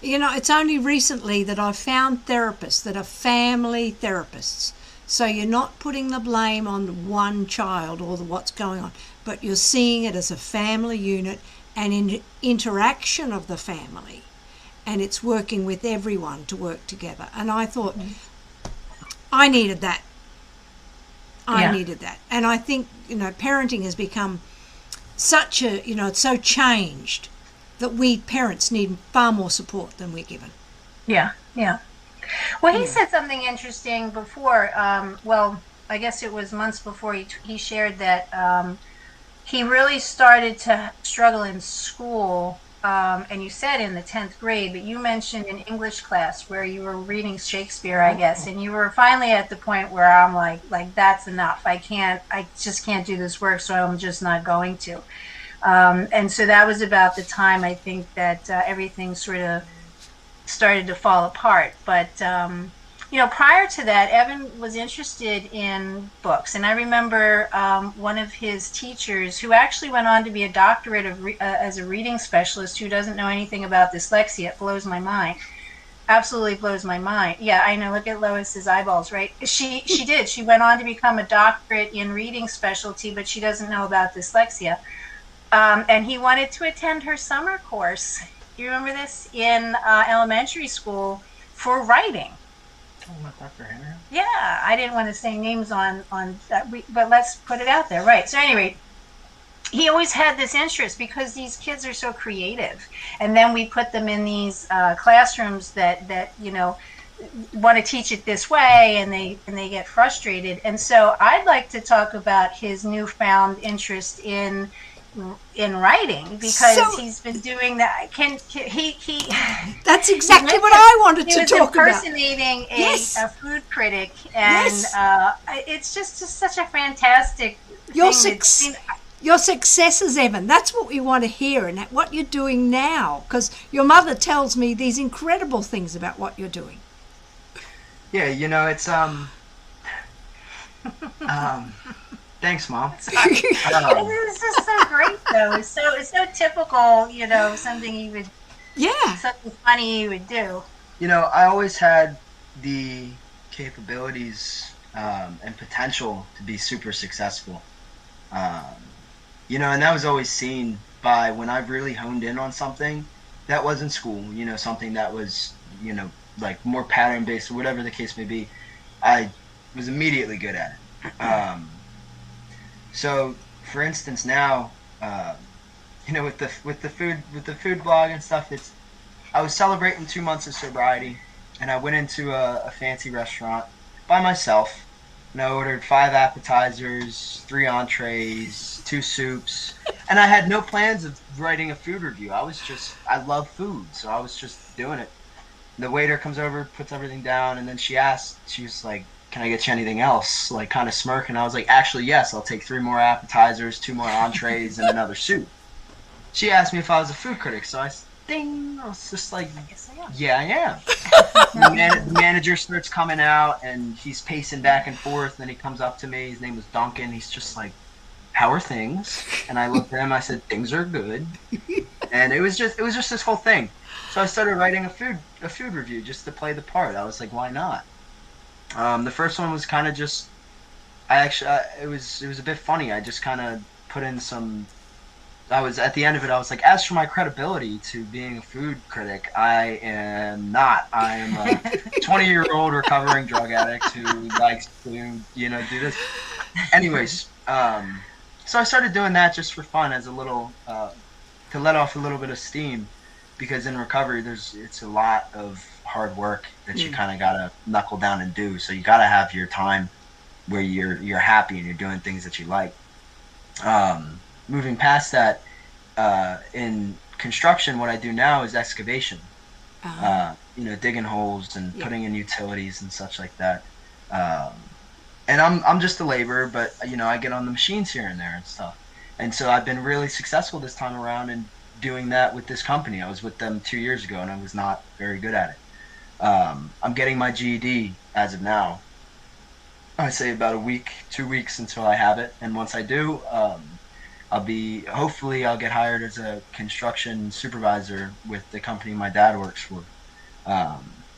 It's only recently that I've found therapists that are family therapists. So you're not putting the blame on one child or what's going on, but you're seeing it as a family unit and in interaction of the family, and it's working with everyone to work together. And I thought, I needed that. I needed that. And I think, parenting has become such it's so changed that we parents need far more support than we're given. Yeah, yeah. Well, he said something interesting before, I guess it was months before he shared that he really started to struggle in school, and you said in the 10th grade, but you mentioned in English class where you were reading Shakespeare, I guess, and you were finally at the point where I'm like that's enough. I just can't do this work, so I'm just not going to. And so that was about the time I think that everything sort of started to fall apart. But prior to that, Evan was interested in books. And I remember one of his teachers, who actually went on to be a doctorate as a reading specialist, who doesn't know anything about dyslexia. It blows my mind. Absolutely blows my mind. Yeah, I know. Look at Lois's eyeballs, right? She did. She went on to become a doctorate in reading specialty, but she doesn't know about dyslexia. And he wanted to attend her summer course. You remember this? In elementary school for writing. Dr. Henry? Yeah, I didn't want to say names on that, but let's put it out there, right? So anyway, he always had this interest because these kids are so creative, and then we put them in these classrooms that want to teach it this way, and they get frustrated. And so I'd like to talk about his newfound interest in writing, because he's been doing that. He That's exactly what I wanted to talk about. He was impersonating a food critic, and it's just such a fantastic thing. Your successes, Evan, that's what we want to hear, and what you're doing now, because your mother tells me these incredible things about what you're doing. Yeah, it's thanks, Mom. It's just so great, though. It's so typical, something you would, something funny you would do. I always had the capabilities and potential to be super successful. And that was always seen by when I really honed in on something that wasn't school, something that was, like more pattern-based or whatever the case may be. I was immediately good at it. So, for instance, now, with the food blog and stuff, I was celebrating 2 months of sobriety, and I went into a fancy restaurant by myself, and I ordered 5 appetizers, 3 entrees, 2 soups, and I had no plans of writing a food review. I love food, so I was just doing it. The waiter comes over, puts everything down, and then she was like, "Can I get you anything else?" Like, kind of smirking. I was like, "Actually, yes, I'll take 3 more appetizers, 2 more entrees, and another soup." She asked me if I was a food critic, so I was just like, I guess I am. "Yeah, I am." The manager starts coming out, and he's pacing back and forth, and then he comes up to me. His name was Duncan. He's just like, "How are things?" And I looked at him, I said, "Things are good." And it was just this whole thing. So I started writing a food review just to play the part. I was like, why not? The first one was kind of just, it was a bit funny. I just kind of put in some I was at the end of it. I was like, as for my credibility to being a food critic, I am not. I am a 20-year-old recovering drug addict who likes to, do this. Anyways, so I started doing that just for fun, as a little to let off a little bit of steam, because in recovery, it's a lot of hard work that you kind of gotta knuckle down and do. So you gotta have your time where you're happy and you're doing things that you like. Moving past that, in construction, what I do now is excavation. Digging holes and putting in utilities and such like that. And I'm just a laborer, but I get on the machines here and there and stuff. And so I've been really successful this time around in doing that with this company. I was with them 2 years ago, and I was not very good at it. I'm getting my GED as of now. I say about a week, 2 weeks until I have it, and once I do, hopefully I'll get hired as a construction supervisor with the company my dad works for.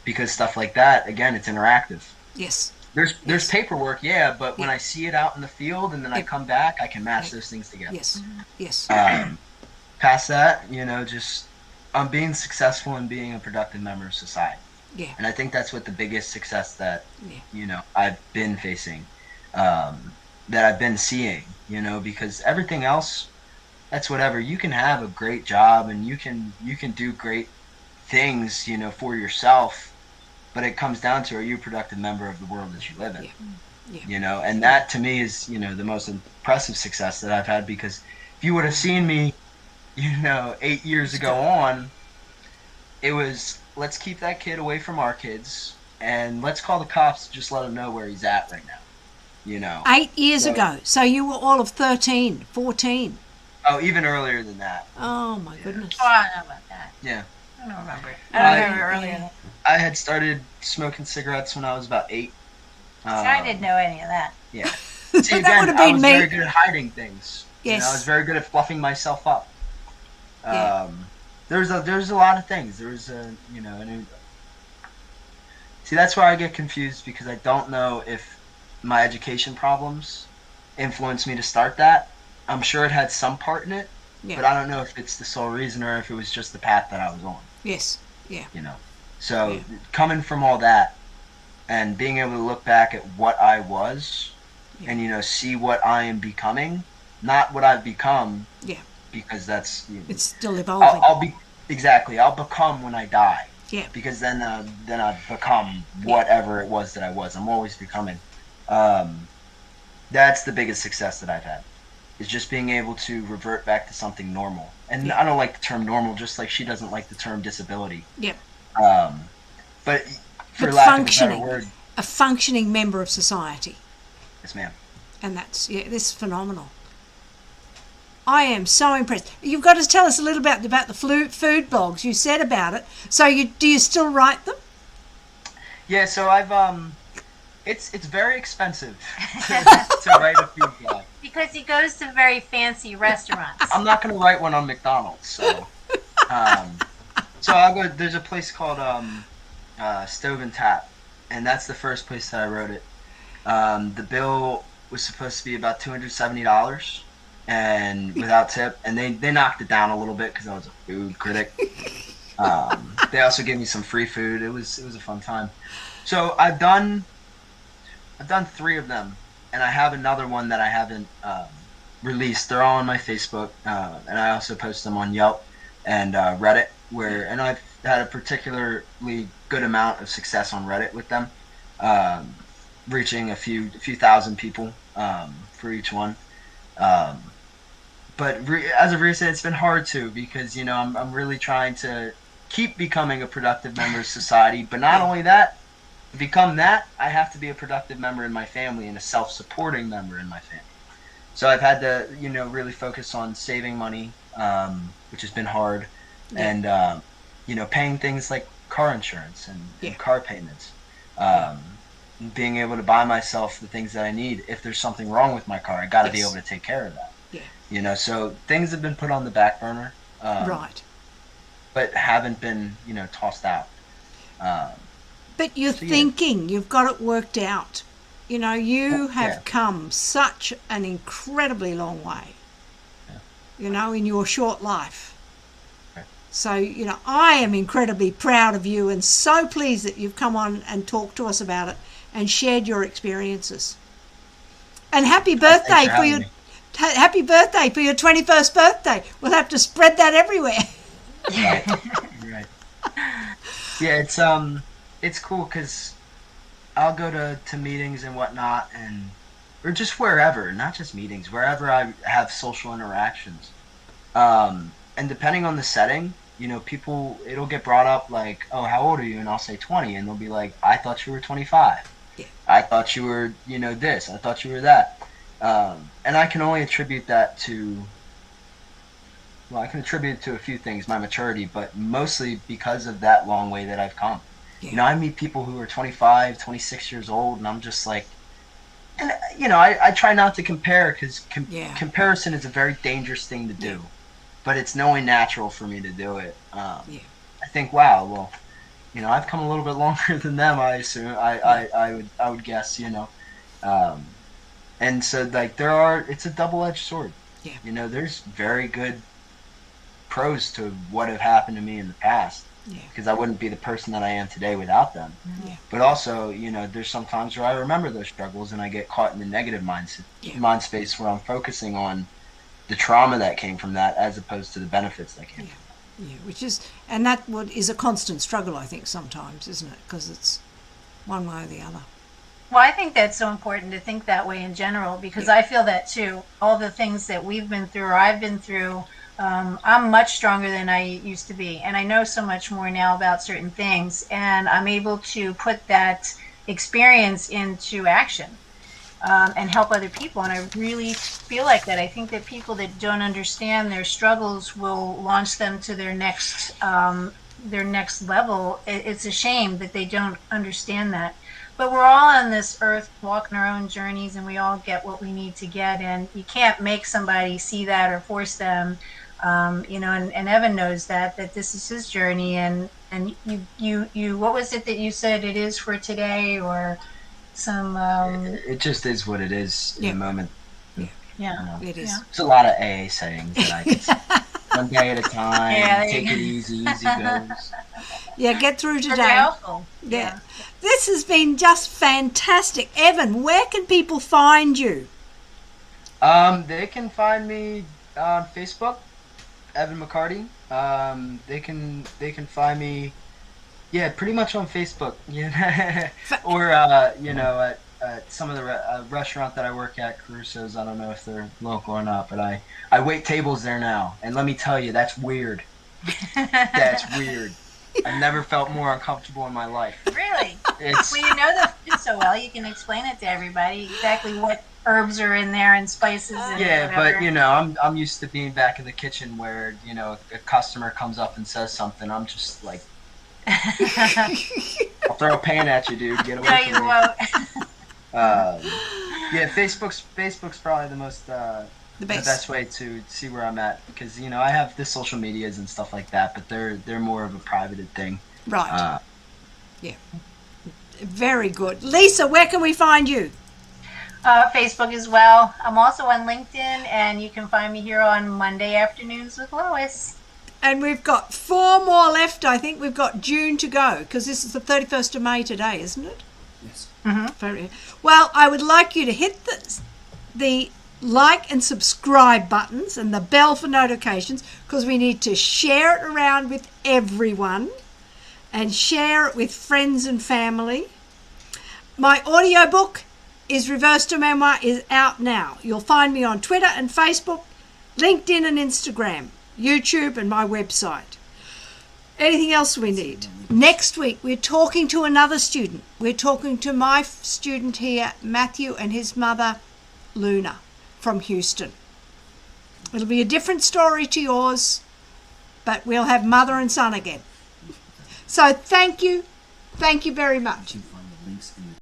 Because stuff like that, again, it's interactive. Yes. There's paperwork, but when I see it out in the field and then I come back, I can match those things together. Yes. Yes. Past that, just I'm being successful and being a productive member of society. Yeah. And I think that's what the biggest success that I've been facing, that I've been seeing, because everything else, that's whatever. You can have a great job and you can do great things, for yourself, but it comes down to, are you a productive member of the world that you live in? Yeah. And that to me is, the most impressive success that I've had, because if you would have seen me, 8 years ago on, it was, let's keep that kid away from our kids and let's call the cops to just let him know where he's at right now. 8 years ago. So you were all of 13, 14. Oh, even earlier than that. Oh my goodness. Oh, I know about that. Yeah. I don't remember. I don't remember earlier. I had started smoking cigarettes when I was about 8. I didn't know any of that. Yeah. See, again, I was very good at hiding things. Yes. I was very good at fluffing myself up. There's a lot of things. See, that's where I get confused, because I don't know if my education problems influenced me to start that. I'm sure it had some part in it, but I don't know if it's the sole reason or if it was just the path that I was on. Yes. Yeah. So coming from all that and being able to look back at what I was and, see what I am becoming, not what I've become. Yeah. Because that's it's still evolving. I'll become when I die. Yeah. Because then I become whatever it was that I was. I'm always becoming. That's the biggest success that I've had, is just being able to revert back to something normal. And I don't like the term normal, just like she doesn't like the term disability. Yep. But for lack of a better word, a functioning member of society. Yes, ma'am. And this is phenomenal. I am so impressed. You've got to tell us a little bit about the food blogs. You said about it. So do you still write them? Yeah. So I've it's very expensive to write a food blog, because he goes to very fancy restaurants. I'm not going to write one on McDonald's. So I'll go. There's a place called Stove and Tap, and that's the first place that I wrote it. The bill was supposed to be about $270. And without tip, and they knocked it down a little bit because I was a food critic. They also gave me some free food. It was a fun time. So I've done 3 of them, and I have another one that I haven't released. They're all on my Facebook, and I also post them on Yelp and Reddit, and I've had a particularly good amount of success on Reddit with them, reaching a few thousand people for each one. But as of recent, it's been hard too, because I'm really trying to keep becoming a productive member of society. But not only that, to become that, I have to be a productive member in my family and a self-supporting member in my family. So I've had to really focus on saving money, which has been hard, and paying things like car insurance and car payments. Being able to buy myself the things that I need. If there's something wrong with my car, I got to be able to take care of that. Yeah. So things have been put on the back burner. Right. But haven't been, tossed out. But you're thinking you've got it worked out. You have come such an incredibly long way. you know, in your short life. So, you know, I am incredibly proud of you and so pleased that you've come on and talked to us about it and shared your experiences. And happy birthday for your 21st birthday. We'll have to spread that everywhere. Right. Right. Yeah, it's cool because I'll go to meetings and whatnot, or just wherever, not just meetings, wherever I have social interactions. And depending on the setting, you know, people, it'll get brought up like, oh, how old are you? And I'll say 20, and they'll be like, I thought you were 25. Yeah. I thought you were, you know, this. I thought you were that. And I can only attribute that to, well, I can attribute it to a few things, my maturity, but mostly because of that long way that I've come. Yeah. You know, I meet people who are 25, 26 years old, and I'm just like, and, you know, I try not to compare because comparison is a very dangerous thing to do. Yeah. But it's knowing natural for me to do it. I think, wow, well, you know, I've come a little bit longer than them, I assume. I would guess, you know. And so, like, it's a double-edged sword. Yeah. You know, there's very good pros to what have happened to me in the past. Yeah. Because I wouldn't be the person that I am today without them. Yeah. But also, you know, there's some times where I remember those struggles and I get caught in the negative mind space where I'm focusing on the trauma that came from that as opposed to the benefits that came from that. Yeah, which is, and that is a constant struggle, I think, sometimes, isn't it? Because it's one way or the other. Well, I think that's so important to think that way in general, because I feel that too. All the things that we've been through or I've been through, I'm much stronger than I used to be. And I know so much more now about certain things. And I'm able to put that experience into action and help other people. And I really feel like that. I think that people that don't understand their struggles will launch them to their next level. It's a shame that they don't understand that. But we're all on this earth walking our own journeys, and we all get what we need to get. And you can't make somebody see that or force them. You know, and Evan knows that this is his journey. And you what was it that you said it is for today, or some? It just is what it is in the moment. Yeah, it is. It's a lot of AA sayings that I can say. One day at a time, take it easy goes. Yeah, get through today. Yeah. This has been just fantastic. Evan, where can people find you? They can find me on Facebook, Evan McCarty. They can find me, pretty much on Facebook. Yeah, or you know, at some of the restaurant that I work at, Caruso's. I don't know if they're local or not, but I wait tables there now, and let me tell you, that's weird. That's weird. I've never felt more uncomfortable in my life. Really? Well, you know the food so well, you can explain it to everybody exactly what herbs are in there and spices and whatever. But you know, I'm used to being back in the kitchen where, you know, a customer comes up and says something, I'm just like, I'll throw a pan at you, dude. Get away from me. No, you won't. Facebook's probably the best way to see where I'm at, because, you know, I have the social medias and stuff like that, but they're more of a privated thing. Right. Very good. Lisa, where can we find you? Facebook as well. I'm also on LinkedIn, and you can find me here on Monday afternoons with Lois. And we've got 4 more left. I think we've got June to go, because this is the 31st of May today, isn't it? Yes. Mm-hmm. Well, I would like you to hit the like and subscribe buttons and the bell for notifications, because we need to share it around with everyone and share it with friends and family. My audiobook is Reverse to Memoir is out now. You'll find me on Twitter and Facebook, LinkedIn and Instagram, YouTube and my website. Anything else we need? Next week, we're talking to another student. We're talking to my student here, Matthew, and his mother, Luna, from Houston. It'll be a different story to yours, but we'll have mother and son again. So thank you very much.